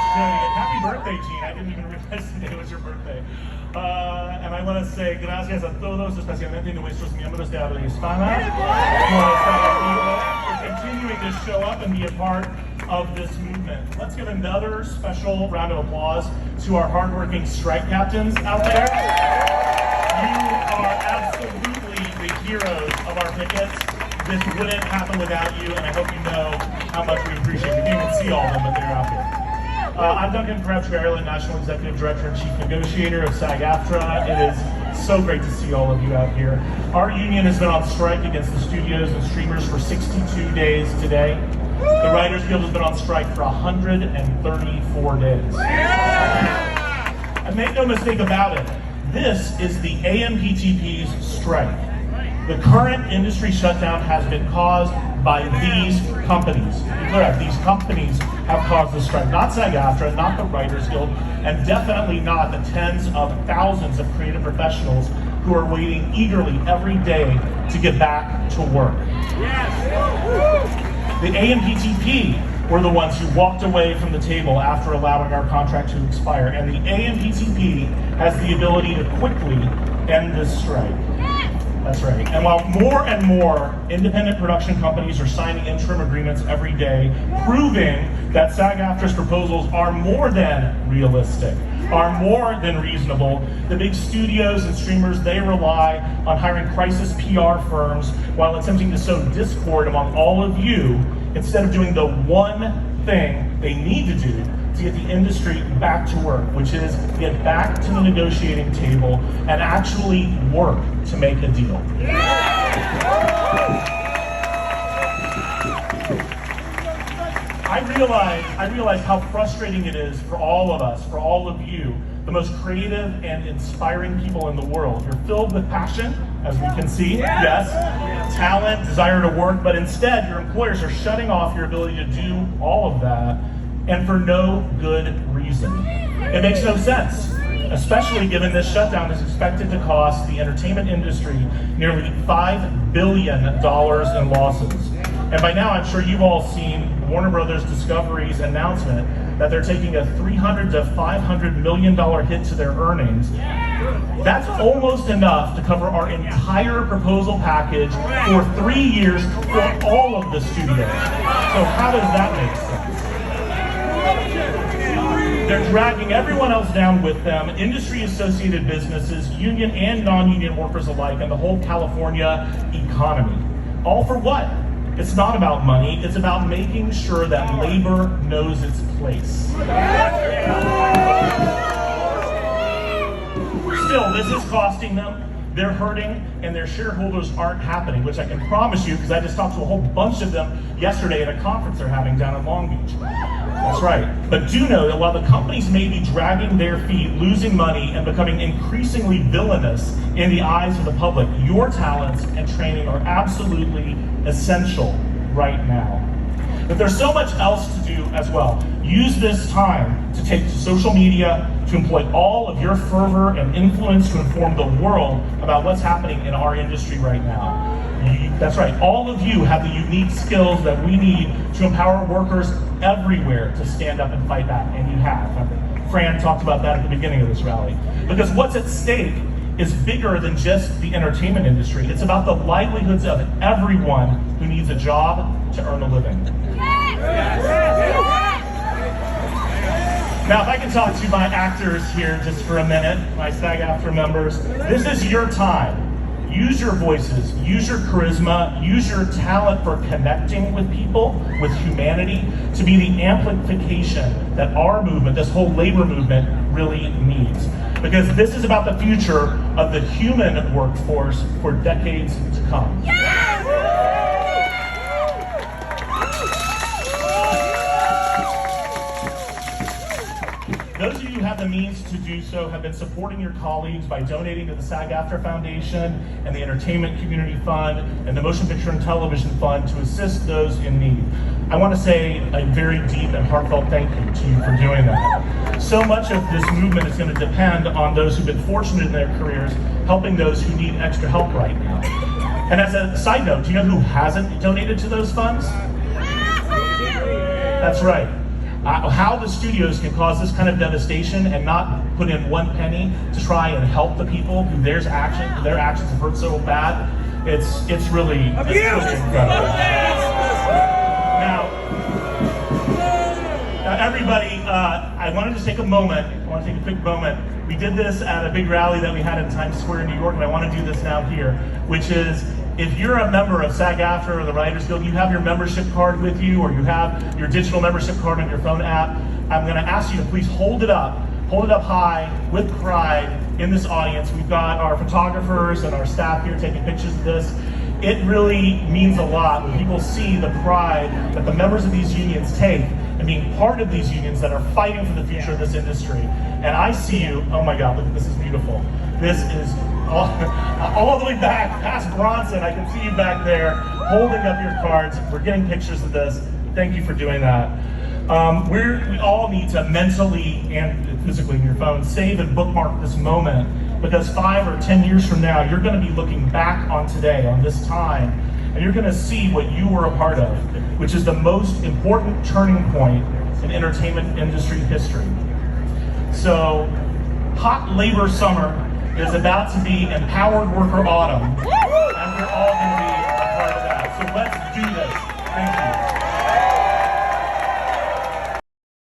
Happy birthday, Gene. I didn't even realize today was your birthday. And I want to say gracias a todos, especialmente nuestros miembros de habla hispana, for continuing to show up and be a part of this movement. Let's give another special round of applause to our hardworking strike captains out there. You are absolutely the heroes of our pickets. This wouldn't happen without you, and I hope you know how much we appreciate you. You can't even see all of them, but they're out here. I'm Duncan Crabtree-Ireland, National Executive Director and Chief Negotiator of SAG-AFTRA. It is so great to see all of you out here. Our union has been on strike against the studios and streamers for 62 days today. The Writers Guild has been on strike for 134 days. And make no mistake about it, this is the AMPTP's strike. The current industry shutdown has been caused by these companies. These companies have caused the strike, not SAG-AFTRA, not the Writers Guild, and definitely not the tens of thousands of creative professionals who are waiting eagerly every day to get back to work. Yes. The AMPTP were the ones who walked away from the table after allowing our contract to expire, and the AMPTP has the ability to quickly end this strike. That's right. And while more and more independent production companies are signing interim agreements every day, proving that SAG-AFTRA's proposals are more than realistic, are more than reasonable, the big studios and streamers, they rely on hiring crisis PR firms while attempting to sow discord among all of you instead of doing the one thing they need to do to get the industry back to work, which is get back to the negotiating table and actually work to make a deal. I realize how frustrating it is for all of us, for all of you, the most creative and inspiring people in the world. You're filled with passion, as we can see, yes, talent, desire to work, but instead your employers are shutting off your ability to do all of that, and for no good reason. It makes no sense, especially given this shutdown is expected to cost the entertainment industry nearly $5 billion in losses. And by now, I'm sure you've all seen Warner Brothers Discovery's announcement that they're taking a $300 to $500 million hit to their earnings. That's almost enough to cover our entire proposal package for 3 years for all of the studios. So how does that make sense? They're dragging everyone else down with them, industry-associated businesses, union and non-union workers alike, and the whole California economy. All for what? It's not about money, it's about making sure that labor knows its place. Still, this is costing them. They're hurting, and their shareholders aren't happening, which I can promise you, because I just talked to a whole bunch of them yesterday at a conference they're having down in Long Beach. That's right. But do know that while the companies may be dragging their feet, losing money, and becoming increasingly villainous in the eyes of the public, your talents and training are absolutely essential right now. But there's so much else to do as well. Use this time to take to social media, to employ all of your fervor and influence to inform the world about what's happening in our industry right now. That's right, all of you have the unique skills that we need to empower workers everywhere to stand up and fight back, and you have. Fran talked about that at the beginning of this rally. Because what's at stake is bigger than just the entertainment industry. It's about the livelihoods of everyone who needs a job to earn a living. Now, if I can talk to my actors here just for a minute, my SAG-AFTRA members, this is your time. Use your voices, use your charisma, use your talent for connecting with people, with humanity, to be the amplification that our movement, this whole labor movement, really needs. Because this is about the future of the human workforce for decades to come. Those of you who have the means to do so have been supporting your colleagues by donating to the SAG-AFTRA Foundation and the Entertainment Community Fund and the Motion Picture and Television Fund to assist those in need. I want to say a very deep and heartfelt thank you to you for doing that. So much of this movement is going to depend on those who've been fortunate in their careers, helping those who need extra help right now. And as a side note, do you know who hasn't donated to those funds? That's right. how the studios can cause this kind of devastation and not put in one penny to try and help the people who their actions have hurt so bad. It's really incredible. Now, everybody, I wanted to take a moment. I want to take a quick moment. We did this at a big rally that we had in Times Square in New York, and I want to do this now here, which is, if you're a member of SAG-AFTRA or the Writers Guild, you have your membership card with you, or you have your digital membership card on your phone app, I'm going to ask you to please hold it up high with pride in this audience. We've got our photographers and our staff here taking pictures of this. It really means a lot when people see the pride that the members of these unions take and being part of these unions that are fighting for the future of this industry. And I see you, oh my God, look at this, is beautiful. This is all the way back past Bronson. I can see you back there holding up your cards. We're getting pictures of this. Thank you for doing that. We all need to mentally and physically in your phone save and bookmark this moment, because 5 or 10 years from now, you're going to be looking back on today, on this time, and you're going to see what you were a part of, which is the most important turning point in entertainment industry history. So, hot labor summer is about to be empowered worker autumn, and we're all going to be a part of that. So let's do that.